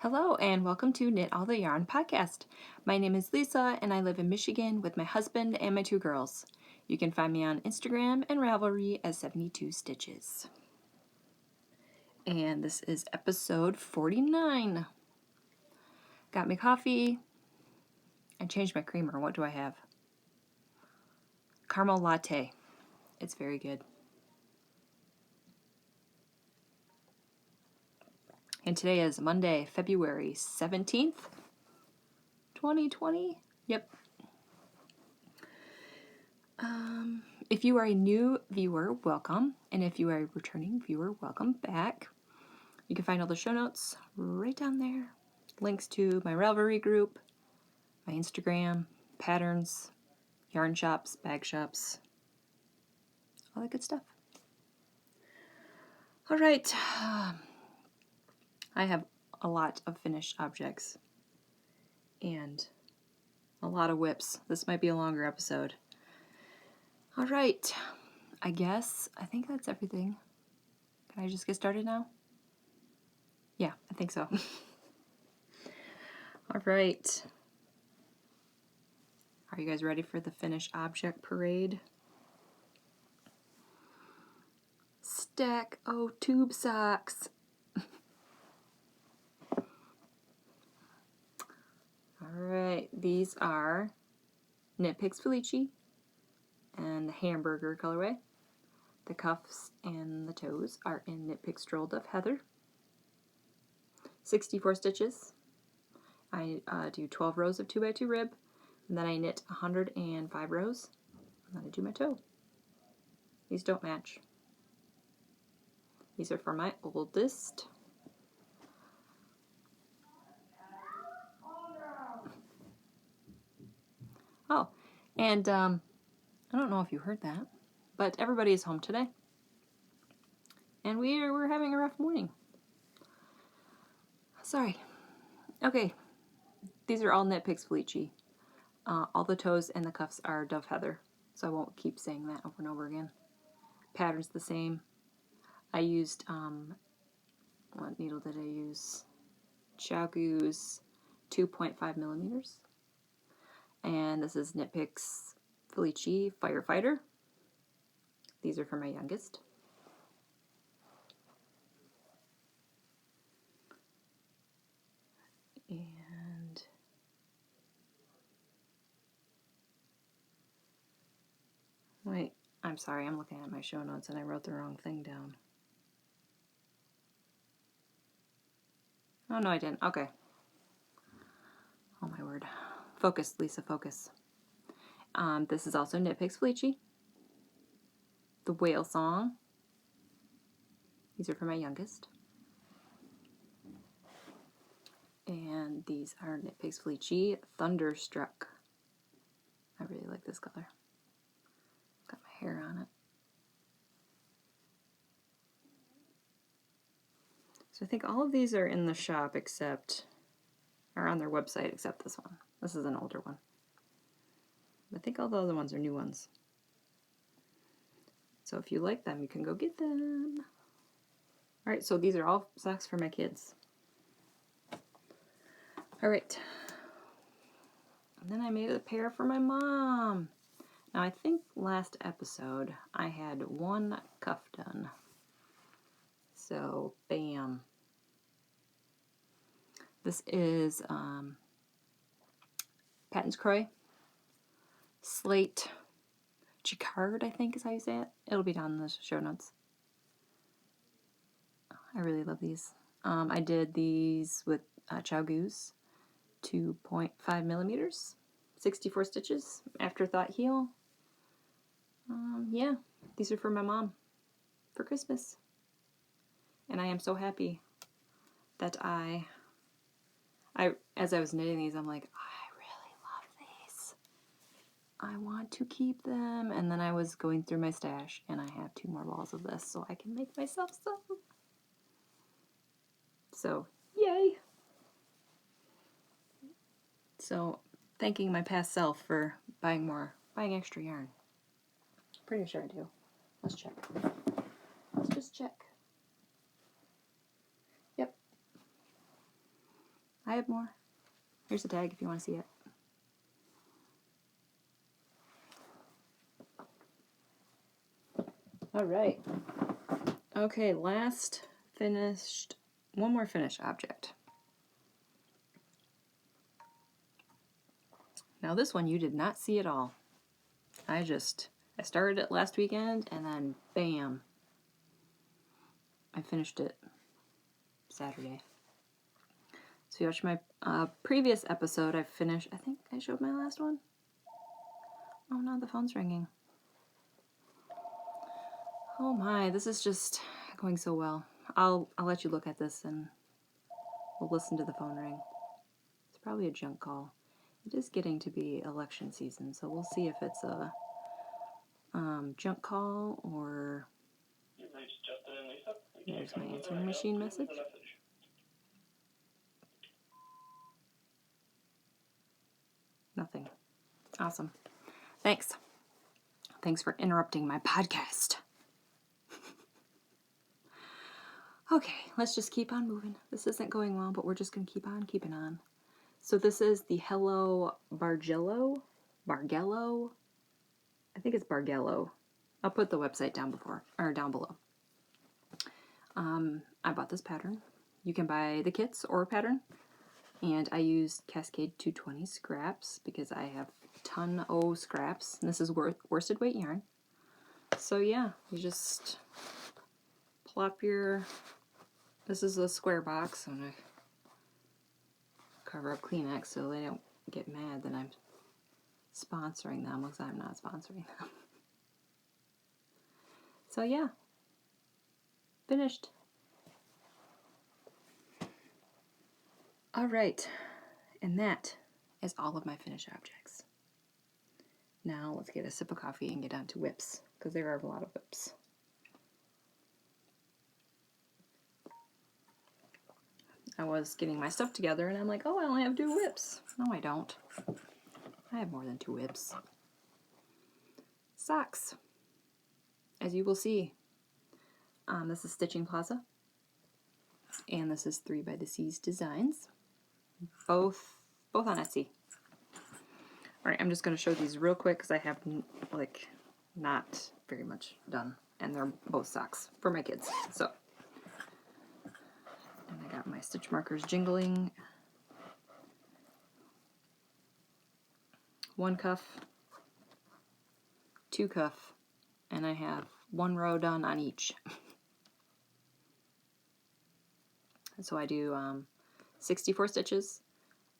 Hello and welcome to Knit All the Yarn podcast. My name is Lisa and I live in Michigan with my husband and my two girls. You can find me on Instagram and Ravelry as 72 Stitches. And this is episode 49. Got me coffee. I changed my creamer. What do I have? Caramel latte. It's very good. And today is Monday, February 17th, 2020. Yep. If you are a new viewer, welcome. And if you are a returning viewer, welcome back. You can find all the show notes right down there. Links to my Ravelry group, my Instagram, patterns, yarn shops, bag shops, all that good stuff. All right. I have a lot of finished objects and a lot of whips. This might be a longer episode. All right. I think that's everything. Can I just get started now? Yeah, I think so. All right. Are you guys ready for the finished object parade? Stack o' tube socks. Alright, these are Knitpicks Felici and the Hamburger colorway. The cuffs and the toes are in Knitpicks Droll Duff Heather. 64 stitches. I do 12 rows of 2x2 rib, and then I knit 105 rows, and then I do my toe. These don't match. These are for my oldest. Oh, and I don't know if you heard that, but everybody is home today. And we're having a rough morning. Sorry. Okay, these are all Knitpicks Felici. All the toes and the cuffs are Dove Heather, so I won't keep saying that over and over again. Pattern's the same. I used, what needle did I use? Chiaogoo's 2.5 millimeters. And this is Knitpicks Felici Firefighter. These are for my youngest. And wait, I'm sorry, I'm looking at my show notes and I wrote the wrong thing down. Oh, no, I didn't. Okay. Oh, my word. Focus, Lisa, focus. This is also Knitpicks Felici. The Whale Song. These are for my youngest. And these are Knitpicks Felici Thunderstruck. I really like this color. Got my hair on it. So I think all of these are in the shop or on their website except this one. This is an older one. I think all the other ones are new ones. So if you like them, you can go get them. Alright, so these are all socks for my kids. Alright. And then I made a pair for my mom. Now I think last episode I had one cuff done. So, bam. This is Patons Kroy. Slate. Jacquard, I think is how you say it. It'll be down in the show notes. I really love these. I did these with Chiaogoo's 2.5 millimeters, 64 stitches, afterthought heel. Yeah, these are for my mom for Christmas. And I am so happy that as I was knitting these, I'm like, I really love these. I want to keep them. And then I was going through my stash, and I have 2 more balls of this, so I can make myself some. So, yay! So, thanking my past self for buying extra yarn. Pretty sure I do. Let's check. Let's just check. Yep. I have more. Here's the tag if you want to see it. All right. Okay, last finished, one more finished object. Now this one you did not see at all. I started it last weekend and then bam, I finished it Saturday. So you watched my previous episode, I think I showed my last one. Oh no, the phone's ringing. Oh my, this is just going so well. I'll let you look at this and we'll listen to the phone ring. It's probably a junk call. It is getting to be election season, so we'll see if it's a junk call or... There's my answering machine message. Nothing. Awesome. Thanks. Thanks for interrupting my podcast. Okay, let's just keep on moving. This isn't going well, but we're just going to keep on keeping on. So this is the Hello Bargello. I think it's Bargello. I'll put the website down below. I bought this pattern. You can buy the kits or a pattern. And I used Cascade 220 scraps because I have a ton of scraps. And this is worsted weight yarn. So yeah, you just plop your... This is a square box. I'm going to cover up Kleenex so they don't get mad that I'm sponsoring them, because I'm not sponsoring them. So yeah, finished. All right, and that is all of my finished objects. Now let's get a sip of coffee and get on to whips, because there are a lot of whips. I was getting my stuff together and I'm like, oh, I only have 2 whips. No, I don't. I have more than 2 whips. Socks. As you will see, this is Stitching Plaza. And this is 3 by the Seas Designs. Both on Etsy. Alright, I'm just going to show these real quick because I have, like, not very much done. And they're both socks for my kids. So, and I got my stitch markers jingling. 1 cuff, 2 cuff, and I have 1 row done on each. So I do 64 stitches.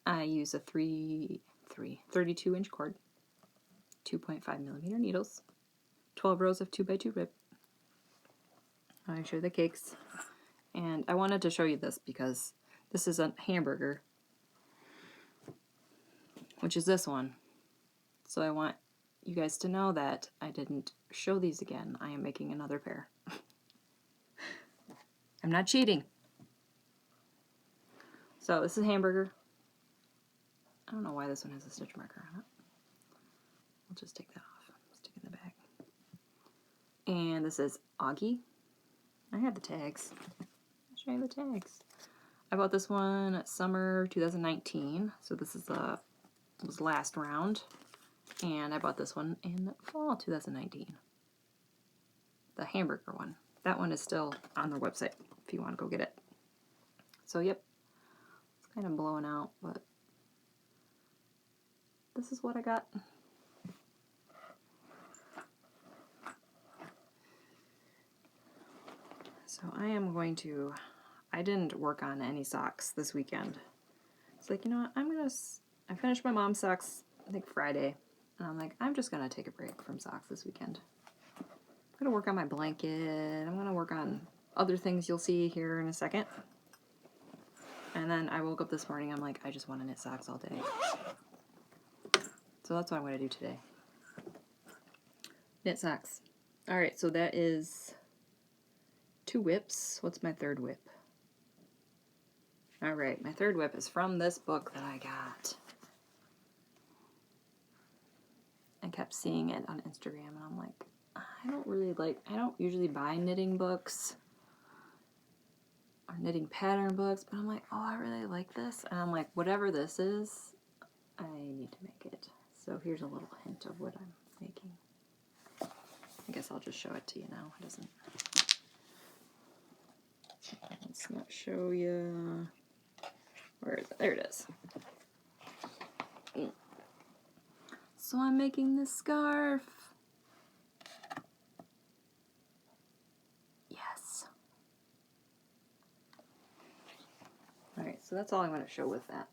I use a 32-inch cord, 2.5mm needles, 12 rows of 2x2 rib. I show the cakes. And I wanted to show you this because this is a Hamburger, which is this one. So I want you guys to know that I didn't show these again. I am making another pair. I'm not cheating. So this is Hamburger. I don't know why this one has a stitch marker on it. We'll just take that off. Stick it in the bag. And this is Auggie. I have the tags. I'll show you the tags. I bought this one summer 2019. So this is was last round. And I bought this one in fall 2019. The Hamburger one. That one is still on their website if you want to go get it. So yep. It's kind of blowing out, but this is what I got. So I didn't work on any socks this weekend. It's like, you know what, I finished my mom's socks, I think Friday. And I'm like, I'm just going to take a break from socks this weekend. I'm going to work on my blanket. I'm going to work on other things you'll see here in a second. And then I woke up this morning, I'm like, I just want to knit socks all day. So that's what I'm going to do today. Knit socks. Alright, so that is 2 whips. What's my 3rd whip? Alright, my 3rd whip is from this book that I got. I kept seeing it on Instagram and I'm like, I don't usually buy knitting books. or knitting pattern books, but I'm like, oh, I really like this. And I'm like, whatever this is, I need to make it. So here's a little hint of what I'm making. I guess I'll just show it to you now. It doesn't. Let's not show you. Where is it? There it is. So I'm making this scarf. Yes. Alright, so that's all I'm going to show with that.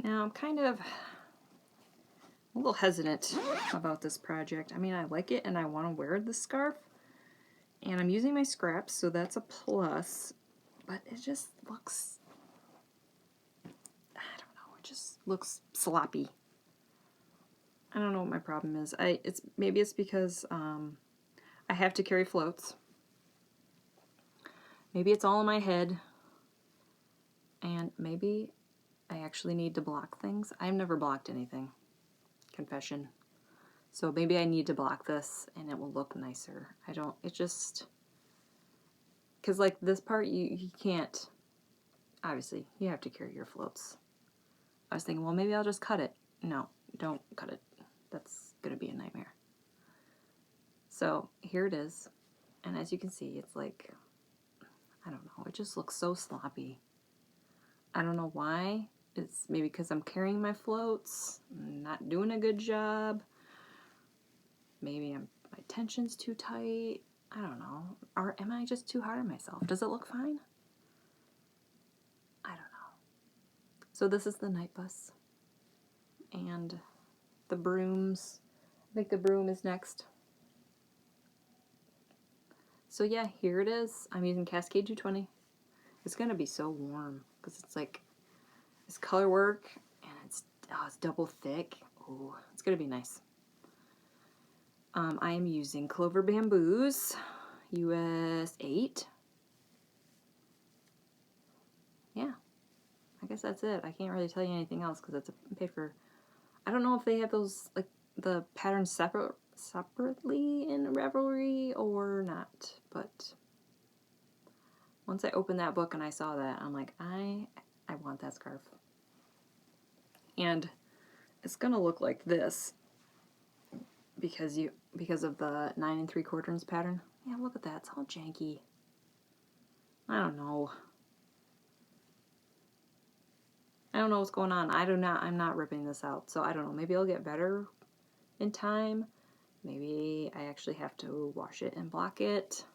Now I'm kind of a little hesitant about this project. I mean, I like it and I want to wear the scarf. And I'm using my scraps, so that's a plus. But it just looks, I don't know, it just looks sloppy. I don't know what my problem is. Maybe it's because I have to carry floats. Maybe it's all in my head. And maybe I actually need to block things. I've never blocked anything. Confession. So maybe I need to block this and it will look nicer. It just, because like this part you can't, obviously you have to carry your floats. I was thinking, well, maybe I'll just cut it. No, don't cut it. That's gonna be a nightmare. So here it is. And as you can see, it's like, I don't know, it just looks so sloppy. I don't know why. It's maybe because I'm carrying my floats, not doing a good job. Maybe my tension's too tight. I don't know. Or am I just too hard on myself? Does it look fine? I don't know. So this is the night bus. And the brooms. I think the broom is next. So yeah, here it is. I'm using Cascade 220. It's going to be so warm because it's like this color work and it's double thick. Oh, it's going to be nice. I am using Clover bamboos, US 8. Yeah, I guess that's it. I can't really tell you anything else because it's a paper. I don't know if they have those, like, the patterns separately in Ravelry or not, but once I opened that book and I saw that, I'm like, I want that scarf. And it's gonna look like this because of the 9 3/4 inch pattern. Yeah, look at that. It's all janky. I don't know. I don't know what's going on. I'm not ripping this out, so I don't know. Maybe it'll get better in time. Maybe I actually have to wash it and block it.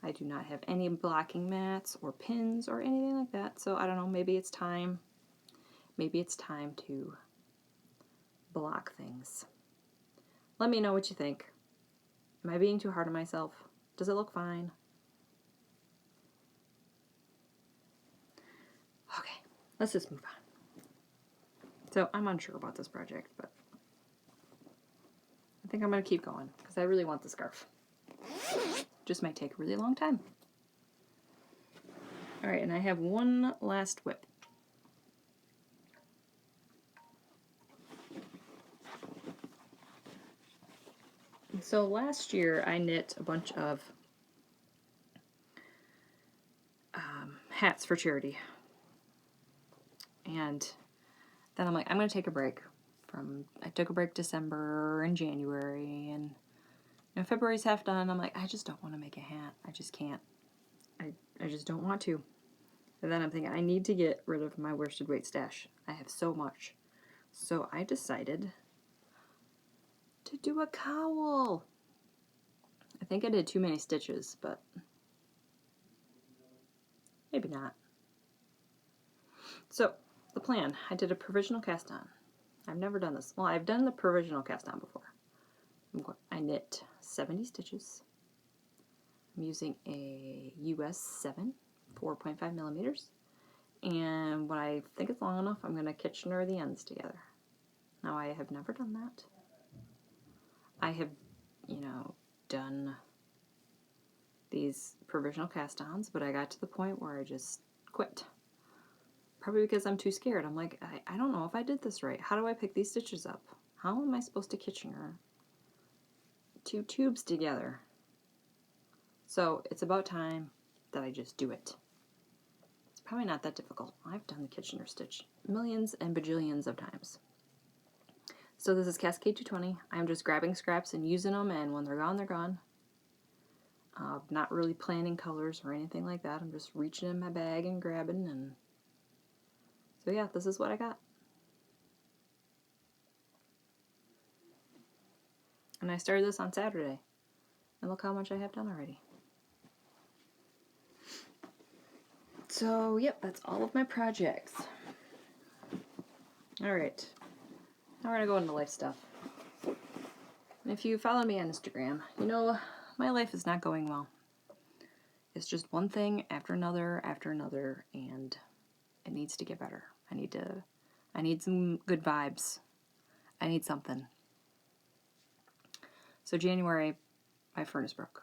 I do not have any blocking mats or pins or anything like that, so I don't know. Maybe it's time. Maybe it's time to block things. Let me know what you think. Am I being too hard on myself? Does it look fine? Okay, let's just move on. So I'm unsure about this project, but I think I'm going to keep going because I really want the scarf. Just might take a really long time. Alright, and I have one last whip. So last year I knit a bunch of hats for charity. And then I'm like, I'm going to take a break. I took a break December and January, and February's half done. I'm like, I just don't want to make a hat. I just can't. I just don't want to. And then I'm thinking, I need to get rid of my worsted weight stash. I have so much. So I decided to do a cowl. I think I did too many stitches, but maybe not. So the plan, I did a provisional cast on. I've never done this. Well, I've done the provisional cast on before. I knit 70 stitches. I'm using a US 7, 4.5 millimeters. And when I think it's long enough, I'm going to Kitchener the ends together. Now, I have never done that. I have, done these provisional cast-ons, but I got to the point where I just quit. Probably because I'm too scared. I'm like, I don't know if I did this right. How do I pick these stitches up? How am I supposed to Kitchener 2 tubes together? So it's about time that I just do it. It's probably not that difficult. I've done the Kitchener stitch millions and bajillions of times. So this is Cascade 220. I'm just grabbing scraps and using them, and when they're gone, they're gone. Not really planning colors or anything like that. I'm just reaching in my bag and grabbing, and so yeah, this is what I got. And I started this on Saturday, and look how much I have done already. So yep, that's all of my projects. Alright, now we're gonna go into life stuff. And if you follow me on Instagram, you know my life is not going well. It's just one thing after another, and it needs to get better. I need some good vibes. I need something. So January, my furnace broke.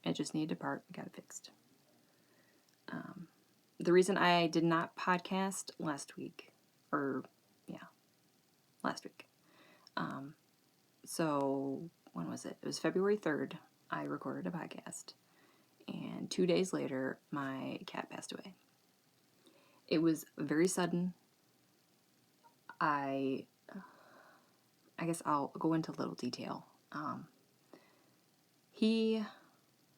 It just needed to part. Got it fixed. The reason I did not podcast last week. So when was it? It was February 3rd. I recorded a podcast. And 2 days later, my cat passed away. It was very sudden. I guess I'll go into a little detail. He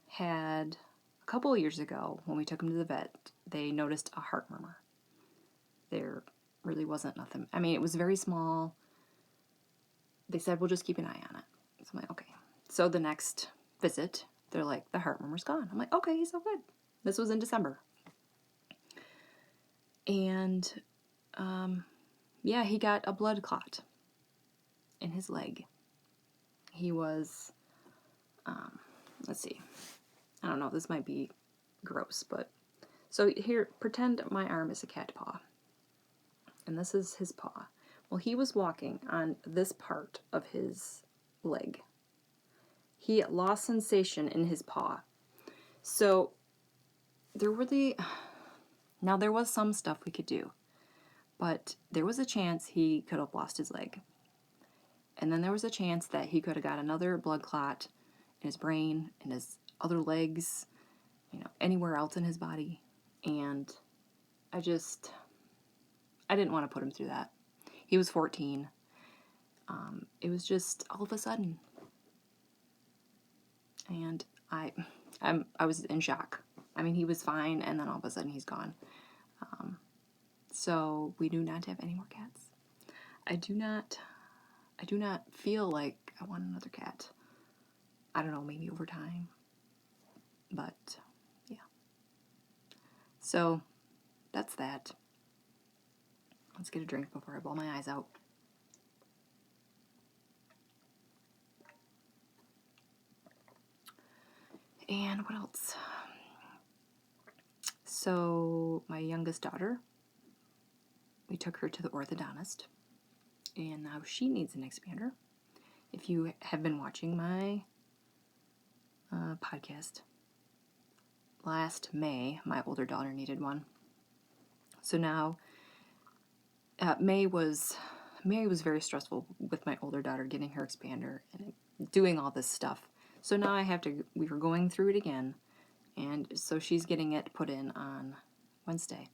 had, a couple of years ago, when we took him to the vet, they noticed a heart murmur. There really wasn't nothing. I mean, it was very small. They said, we'll just keep an eye on it. So I'm like, okay. So the next visit, they're like, the heart murmur's gone. I'm like, okay, he's so good. This was in December. And, yeah, he got a blood clot in his leg. He was, let's see. I don't know, this might be gross, but... So here, pretend my arm is a cat paw. And this is his paw. Well, he was walking on this part of his leg. He lost sensation in his paw. So, there was some stuff we could do. But there was a chance he could have lost his leg. And then there was a chance that he could have got another blood clot in his brain, in his other legs, anywhere else in his body. And I didn't want to put him through that. He was 14. It was just all of a sudden. And I was in shock. I mean, he was fine, and then all of a sudden he's gone. So we do not have any more cats. I do not feel like I want another cat. I don't know, maybe over time. But, yeah. So, that's that. Let's get a drink before I blow my eyes out. And what else? So, my youngest daughter, we took her to the orthodontist. And now she needs an expander. If you have been watching my podcast, last May, my older daughter needed one. So now, May was very stressful with my older daughter getting her expander and doing all this stuff. So now we were going through it again, and so she's getting it put in on Wednesday.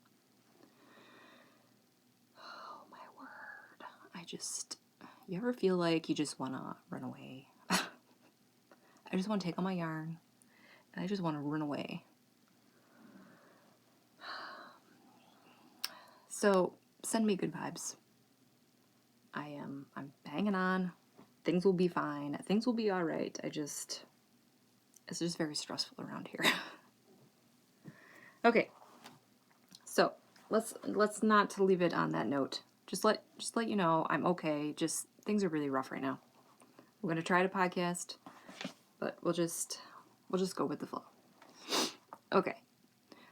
Oh my word. You ever feel like you just want to run away? I just want to take all my yarn, and I just want to run away. So, send me good vibes. I'm banging on. Things will be fine. Things will be alright. It's just very stressful around here. Okay. So, let's not leave it on that note. Just let you know I'm okay. Just things are really rough right now. I'm going to try to podcast, but we'll just go with the flow. Okay.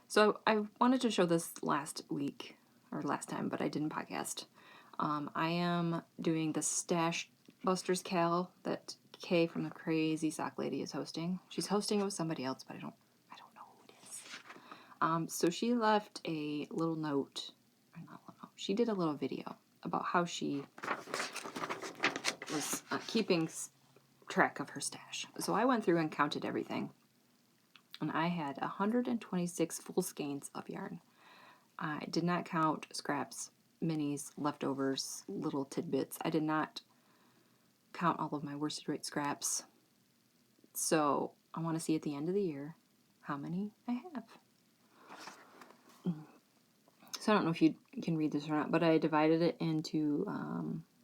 So, I wanted to show this last time, but I didn't podcast. I am doing the Stash Busters KAL that Kay from the Crazy Sock Lady is hosting. She's hosting it with somebody else, but I don't know who it is. So she left a little note, she did a little video about how she was keeping track of her stash. So I went through and counted everything. And I had 126 full skeins of yarn. I did not count scraps, minis, leftovers, little tidbits. I did not count all of my worsted weight scraps. So I want to see at the end of the year how many I have. So I don't know if you can read this or not, but I divided it into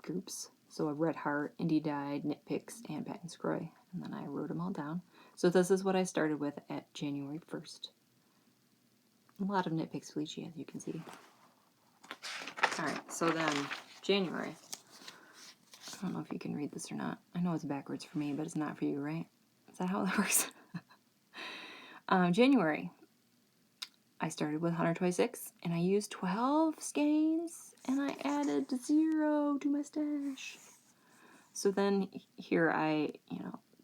groups. So a red heart, indie dyed, Knitpicks, and Patons Kroy. And then I wrote them all down. So this is what I started with at January 1st. A lot of Knitpicks Felici, as you can see. Alright, so then January. I don't know if you can read this or not. I know it's backwards for me, but it's not for you, right? Is that how that works? January. I started with 126, and I used 12 skeins, and I added 0 to my stash. So then here I,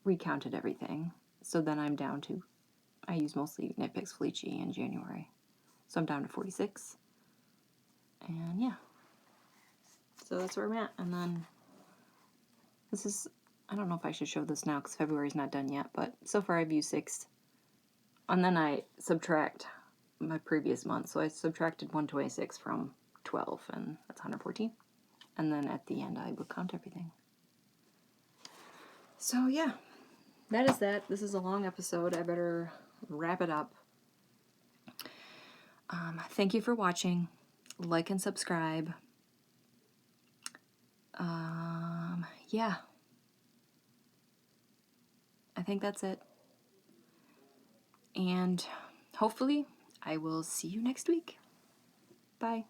recounted everything. So then I'm down to, I use mostly Knitpicks Felici in January. So I'm down to 46. And yeah. So that's where I'm at. And then this is, I don't know if I should show this now because February's not done yet, but so far I've used 6. And then I subtract my previous month. So I subtracted 126 from 12, and that's 114. And then at the end I would count everything. So yeah, that is that. This is a long episode. I better wrap it up. Thank you for watching. Like and subscribe. Yeah. I think that's it. And hopefully I will see you next week. Bye.